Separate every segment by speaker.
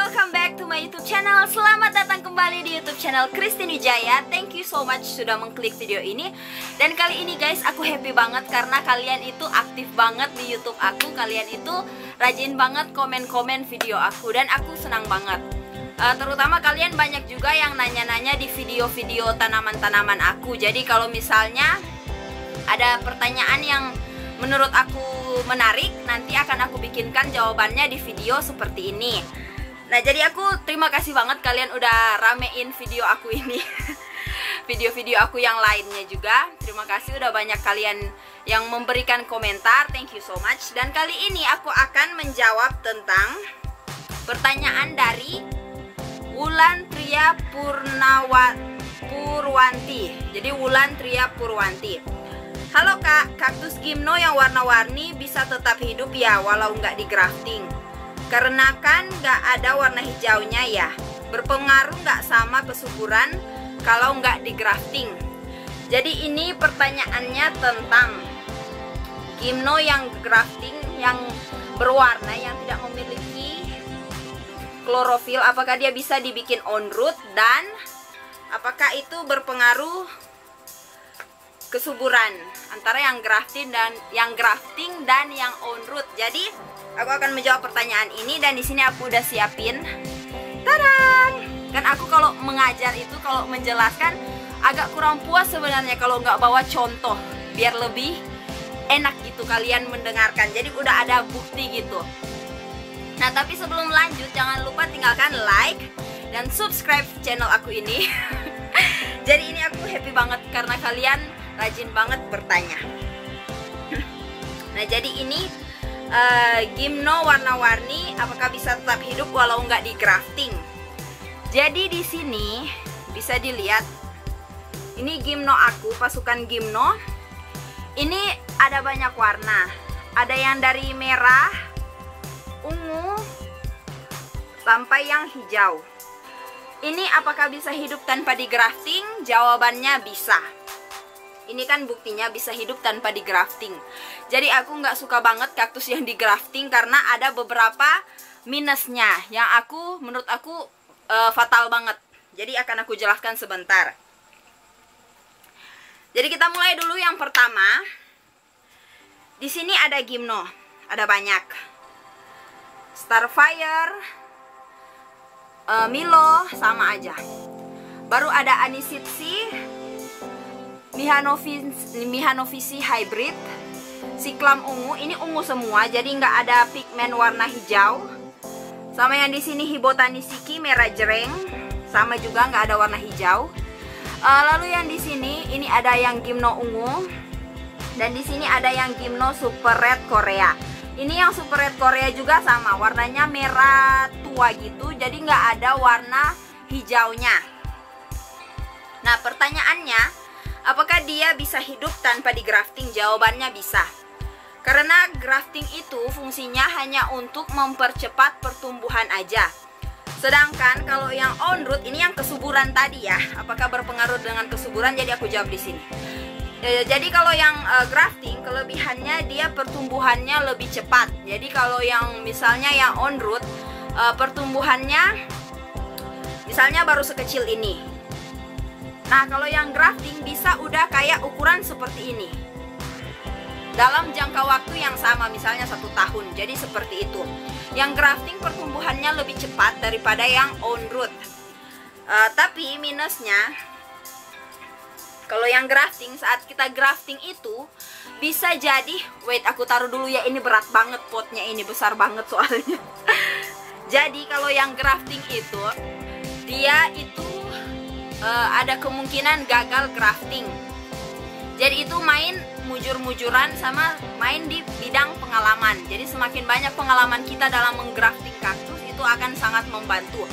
Speaker 1: welcome back to my YouTube channel. Selamat datang kembali di YouTube channel Christine Wijaya. Thank you so much sudah mengklik video ini. Dan kali ini guys, aku happy banget karena kalian itu aktif banget di YouTube aku. Kalian itu rajin banget komen-komen video aku dan aku senang banget. Terutama kalian banyak juga yang nanya-nanya di video-video tanaman-tanaman aku. Jadi kalau misalnya ada pertanyaan yang menurut aku menarik, nanti akan aku bikinkan jawabannya di video seperti ini. Nah, jadi aku terima kasih banget kalian udah ramein video aku ini. Video-video aku yang lainnya juga. Terima kasih udah banyak kalian yang memberikan komentar. Thank you so much. Dan kali ini aku akan menjawab tentang pertanyaan dari Wulan Tria Purwanti. Jadi Wulan Tria Purwanti. Halo kak, kaktus gimno yang warna-warni bisa tetap hidup ya walau nggak di grafting? Karena kan nggak ada warna hijaunya ya. Berpengaruh nggak sama kesuburan kalau nggak di grafting? Jadi ini pertanyaannya tentang gimno yang grafting, yang berwarna, yang tidak memiliki klorofil. Apakah dia bisa dibikin on root dan apakah itu berpengaruh kesuburan antara yang grafting dan yang on root. Jadi aku akan menjawab pertanyaan ini dan di sini aku udah siapin. Tadang! Kan aku kalau mengajar itu, kalau menjelaskan agak kurang puas sebenarnya kalau nggak bawa contoh, biar lebih enak gitu kalian mendengarkan. Jadi udah ada bukti gitu. Nah, tapi sebelum lanjut jangan lupa tinggalkan like dan subscribe channel aku ini. Jadi ini aku happy banget karena kalian rajin banget bertanya. Nah, jadi ini gimno warna-warni apakah bisa tetap hidup walau nggak di grafting? Jadi di sini bisa dilihat, ini gimno aku, pasukan gimno. Ini ada banyak warna. Ada yang dari merah, ungu, sampai yang hijau. Ini apakah bisa hidup tanpa di grafting? Jawabannya bisa. Ini kan buktinya bisa hidup tanpa di grafting. Jadi aku nggak suka banget kaktus yang di grafting karena ada beberapa minusnya yang menurut aku fatal banget. Jadi akan aku jelaskan sebentar. Jadi kita mulai dulu yang pertama. Di sini ada gimno, ada banyak. Starfire, Milo sama aja. Baru ada Anisitsi, Mihanovisi hybrid, Siklam ungu. Ini ungu semua, jadi nggak ada pigmen warna hijau. Sama yang di sini Hibotanisiki merah jereng, sama juga nggak ada warna hijau. Lalu yang di sini ini ada yang gimno ungu, dan di sini ada yang gimno super red Korea. Ini yang super red Korea juga sama, warnanya merah tua gitu, jadi nggak ada warna hijaunya. Nah, pertanyaannya, apakah dia bisa hidup tanpa di grafting? Jawabannya bisa. Karena grafting itu fungsinya hanya untuk mempercepat pertumbuhan aja. Sedangkan kalau yang on root, ini yang kesuburan tadi ya, apakah berpengaruh dengan kesuburan? Jadi aku jawab di sini. Jadi kalau yang grafting, kelebihannya dia pertumbuhannya lebih cepat. Jadi kalau yang misalnya yang on root, pertumbuhannya misalnya baru sekecil ini. Nah, kalau yang grafting bisa udah kayak ukuran seperti ini dalam jangka waktu yang sama, misalnya 1 tahun. Jadi seperti itu. Yang grafting pertumbuhannya lebih cepat daripada yang on root. Tapi minusnya, kalau yang grafting, saat kita grafting itu bisa jadi, wait aku taruh dulu ya, ini berat banget potnya, ini besar banget soalnya. Jadi kalau yang grafting itu, dia itu ada kemungkinan gagal grafting. Jadi itu main mujur-mujuran sama main di bidang pengalaman. Jadi semakin banyak pengalaman kita dalam menggrafting kaktus, itu akan sangat membantu.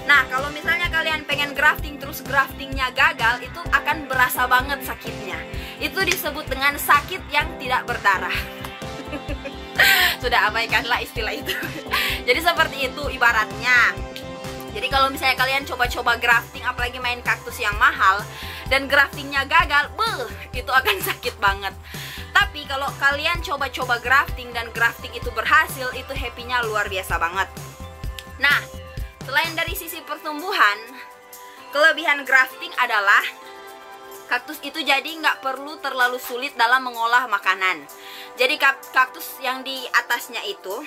Speaker 1: Nah, kalau misalnya kalian pengen grafting terus graftingnya gagal, itu akan berasa banget sakitnya. Itu disebut dengan sakit yang tidak berdarah. Sudah abaikanlah istilah itu. Jadi seperti itu ibaratnya. Jadi kalau misalnya kalian coba-coba grafting, apalagi main kaktus yang mahal, dan graftingnya gagal, itu akan sakit banget. Tapi kalau kalian coba-coba grafting dan grafting itu berhasil, itu happy-nya luar biasa banget. Nah, selain dari sisi pertumbuhan, kelebihan grafting adalah kaktus itu jadi nggak perlu terlalu sulit dalam mengolah makanan. Jadi kaktus yang di atasnya itu,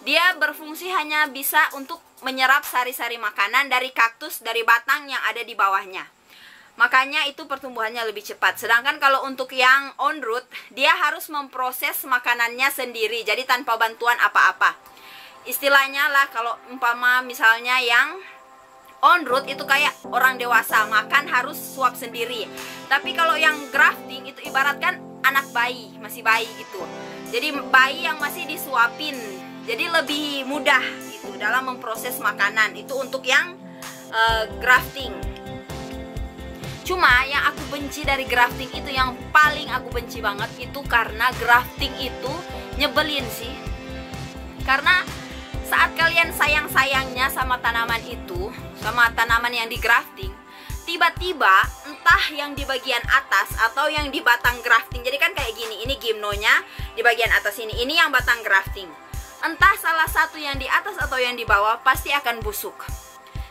Speaker 1: dia berfungsi hanya bisa untuk menyerap sari-sari makanan dari kaktus, dari batang yang ada di bawahnya. Makanya itu pertumbuhannya lebih cepat. Sedangkan kalau untuk yang on root, dia harus memproses makanannya sendiri, jadi tanpa bantuan apa-apa. Istilahnya lah, kalau umpama misalnya yang on root itu kayak orang dewasa, makan harus suap sendiri. Tapi kalau yang grafting itu ibaratkan anak bayi, masih bayi gitu. Jadi bayi yang masih disuapin, jadi lebih mudah gitu dalam memproses makanan. Itu untuk yang grafting. Cuma yang aku benci dari grafting itu, yang paling aku benci banget itu karena grafting itu nyebelin sih. Karena saat kalian sayang-sayangnya sama tanaman itu, sama tanaman yang di grafting, tiba-tiba entah yang di bagian atas atau yang di batang grafting. Jadi kan kayak gini, ini gimnonya di bagian atas ini yang batang grafting. Entah salah satu yang di atas atau yang di bawah pasti akan busuk.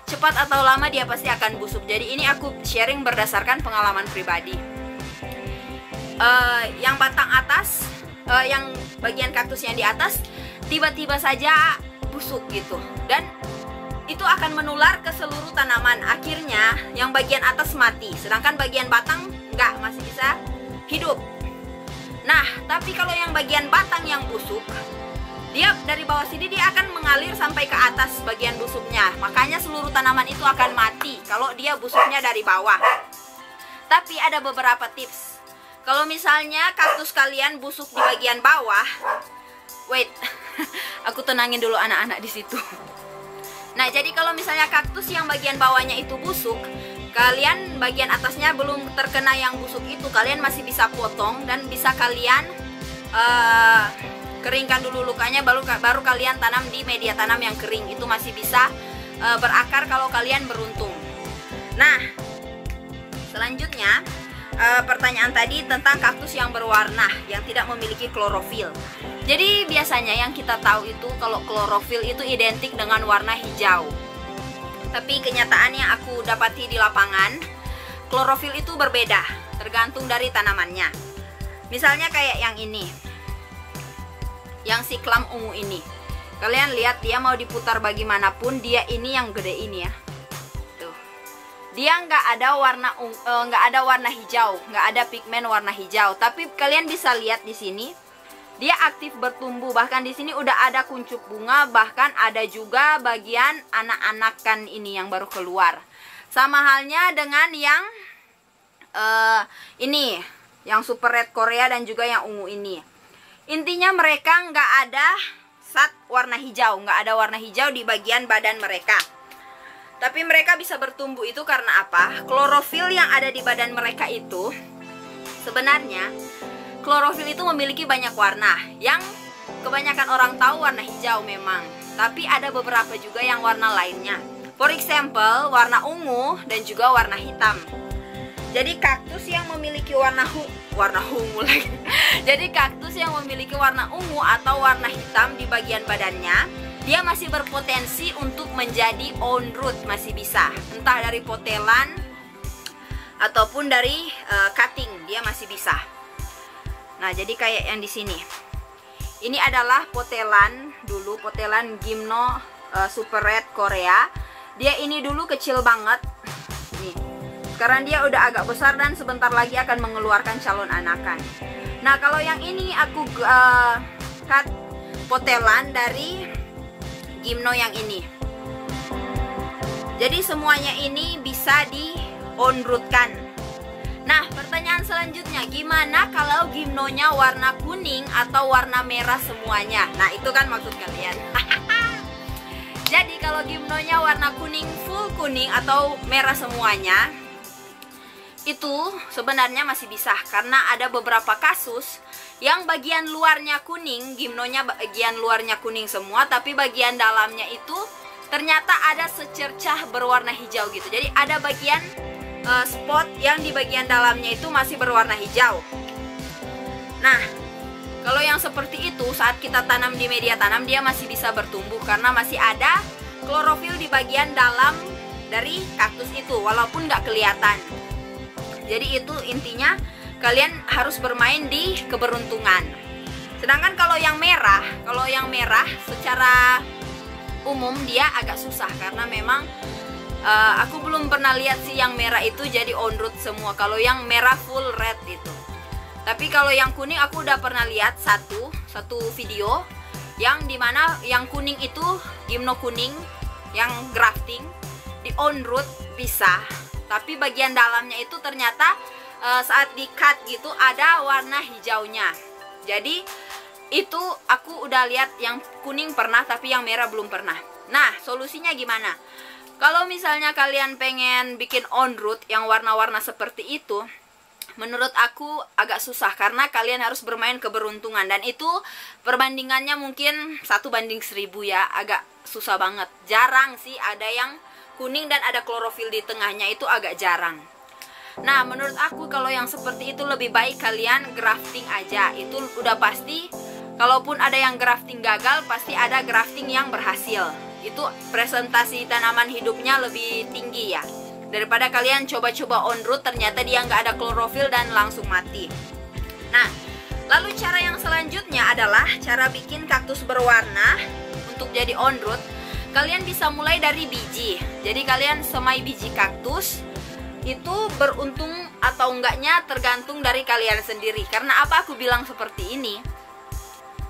Speaker 1: Cepat atau lama dia pasti akan busuk. Jadi ini aku sharing berdasarkan pengalaman pribadi. Yang batang atas, yang bagian kaktus yang di atas, tiba-tiba saja busuk gitu. Dan itu akan menular ke seluruh tanaman. Akhirnya yang bagian atas mati, sedangkan bagian batang enggak, masih bisa hidup. Nah, tapi kalau yang bagian batang yang busuk, dia dari bawah sini dia akan mengalir sampai ke atas bagian busuknya. Makanya seluruh tanaman itu akan mati kalau dia busuknya dari bawah. Tapi ada beberapa tips. Kalau misalnya kaktus kalian busuk di bagian bawah, wait, aku tenangin dulu anak-anak di situ. Nah, jadi kalau misalnya kaktus yang bagian bawahnya itu busuk, kalian bagian atasnya belum terkena yang busuk itu, kalian masih bisa potong dan bisa kalian keringkan dulu lukanya, baru kalian tanam di media tanam yang kering. Itu masih bisa berakar kalau kalian beruntung. Nah, selanjutnya pertanyaan tadi tentang kaktus yang berwarna, yang tidak memiliki klorofil. Jadi biasanya yang kita tahu itu kalau klorofil itu identik dengan warna hijau. Tapi kenyataan yang aku dapati di lapangan, klorofil itu berbeda, tergantung dari tanamannya. Misalnya kayak yang ini, yang siklam ungu ini, kalian lihat dia mau diputar bagaimanapun, dia ini yang gede ini ya, tuh, dia nggak ada warna hijau, nggak ada pigmen warna hijau. Tapi kalian bisa lihat di sini, dia aktif bertumbuh. Bahkan di sini udah ada kuncup bunga, bahkan ada juga bagian anak-anakan ini yang baru keluar. Sama halnya dengan yang ini, yang super red Korea dan juga yang ungu ini. Intinya mereka nggak ada zat warna hijau, nggak ada warna hijau di bagian badan mereka. Tapi mereka bisa bertumbuh itu karena apa? Klorofil yang ada di badan mereka itu, sebenarnya klorofil itu memiliki banyak warna. Yang kebanyakan orang tahu warna hijau memang, tapi ada beberapa juga yang warna lainnya. For example, warna ungu dan juga warna hitam. Jadi kaktus yang memiliki warna ungu lagi. Jadi kaktus yang memiliki warna ungu atau warna hitam di bagian badannya, dia masih berpotensi untuk menjadi on root, masih bisa. Entah dari potelan ataupun dari cutting, dia masih bisa. Nah, jadi kayak yang di sini. Ini adalah potelan dulu, potelan Gymno Super Red Korea. Dia ini dulu kecil banget. Nih. Sekarang dia udah agak besar dan sebentar lagi akan mengeluarkan calon anakan. Nah, kalau yang ini aku cut potelan dari Gymno yang ini. Jadi semuanya ini bisa di on rootkan. Nah, pertanyaan selanjutnya, gimana kalau Gymnonya warna kuning atau warna merah semuanya? Nah, itu kan maksud kalian. Jadi kalau Gymnonya warna kuning, full kuning atau merah semuanya, itu sebenarnya masih bisa, karena ada beberapa kasus yang bagian luarnya kuning, Gymnonya bagian luarnya kuning semua, tapi bagian dalamnya itu ternyata ada secercah berwarna hijau gitu. Jadi ada bagian spot yang di bagian dalamnya itu masih berwarna hijau. Nah, kalau yang seperti itu saat kita tanam di media tanam, dia masih bisa bertumbuh karena masih ada klorofil di bagian dalam dari kaktus itu, walaupun nggak kelihatan. Jadi itu intinya, kalian harus bermain di keberuntungan. Sedangkan kalau yang merah secara umum dia agak susah karena memang aku belum pernah lihat sih yang merah itu jadi on route semua. Kalau yang merah full red itu. Tapi kalau yang kuning aku udah pernah lihat satu video yang dimana yang kuning itu gimno kuning yang grafting di on route bisa. Tapi bagian dalamnya itu ternyata saat di cut gitu ada warna hijaunya. Jadi itu aku udah lihat yang kuning pernah, tapi yang merah belum pernah. Nah, solusinya gimana? Kalau misalnya kalian pengen bikin on route yang warna-warna seperti itu, menurut aku agak susah karena kalian harus bermain keberuntungan, dan itu perbandingannya mungkin 1:1000 ya, agak susah banget. Jarang sih ada yang kuning dan ada klorofil di tengahnya, itu agak jarang. Nah, menurut aku kalau yang seperti itu lebih baik kalian grafting aja. Itu udah pasti, kalaupun ada yang grafting gagal, pasti ada grafting yang berhasil. Itu presentasi tanaman hidupnya lebih tinggi ya, daripada kalian coba-coba on route ternyata dia nggak ada klorofil dan langsung mati. Nah, lalu cara yang selanjutnya adalah cara bikin kaktus berwarna untuk jadi on route. Kalian bisa mulai dari biji. Jadi kalian semai biji kaktus. Itu beruntung atau enggaknya tergantung dari kalian sendiri. Karena apa aku bilang seperti ini?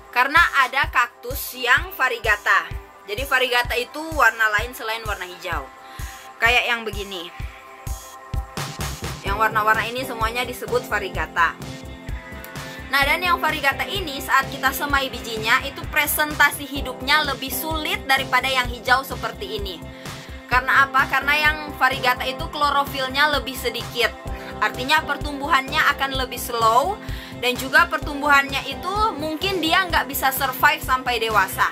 Speaker 1: Karena ada kaktus yang variegata. Jadi variegata itu warna lain selain warna hijau. Kayak yang begini. Yang warna-warna ini semuanya disebut variegata. Nah, dan yang variegata ini saat kita semai bijinya itu presentasi hidupnya lebih sulit daripada yang hijau seperti ini. Karena apa? Karena yang variegata itu klorofilnya lebih sedikit. Artinya pertumbuhannya akan lebih slow, dan juga pertumbuhannya itu mungkin dia nggak bisa survive sampai dewasa.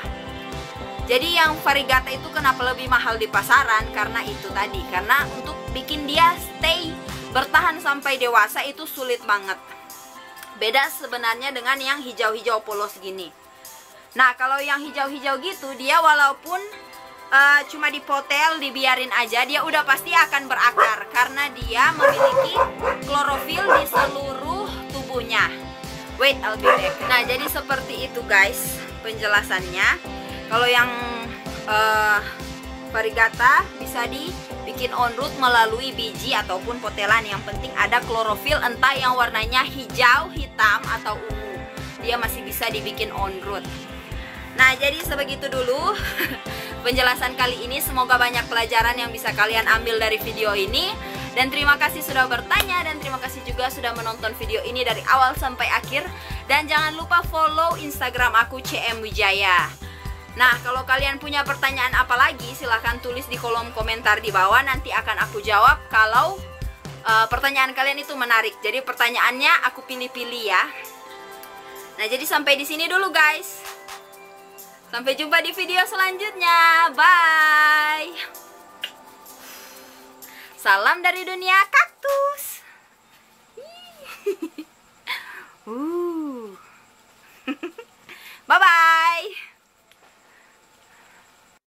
Speaker 1: Jadi yang variegata itu kenapa lebih mahal di pasaran? Karena itu tadi, karena untuk bikin dia stay bertahan sampai dewasa itu sulit banget. Beda sebenarnya dengan yang hijau-hijau polos gini. Nah, kalau yang hijau-hijau gitu, dia walaupun cuma dipotel, dibiarin aja, dia udah pasti akan berakar karena dia memiliki klorofil di seluruh tubuhnya. Wait, I'll be back. Nah, jadi seperti itu guys penjelasannya. Kalau yang variegata bisa dibikin on route melalui biji ataupun potelan. Yang penting ada klorofil, entah yang warnanya hijau, hitam, atau ungu. Dia masih bisa dibikin on route. Nah, jadi sebegitu dulu penjelasan kali ini. Semoga banyak pelajaran yang bisa kalian ambil dari video ini. Dan terima kasih sudah bertanya, dan terima kasih juga sudah menonton video ini dari awal sampai akhir. Dan jangan lupa follow Instagram aku CM Wijaya. Nah, kalau kalian punya pertanyaan apa lagi, silahkan tulis di kolom komentar di bawah. Nanti akan aku jawab kalau pertanyaan kalian itu menarik. Jadi pertanyaannya aku pilih-pilih ya. Nah, jadi sampai di sini dulu guys. Sampai jumpa di video selanjutnya. Bye. Salam dari dunia kaktus. Bye-bye.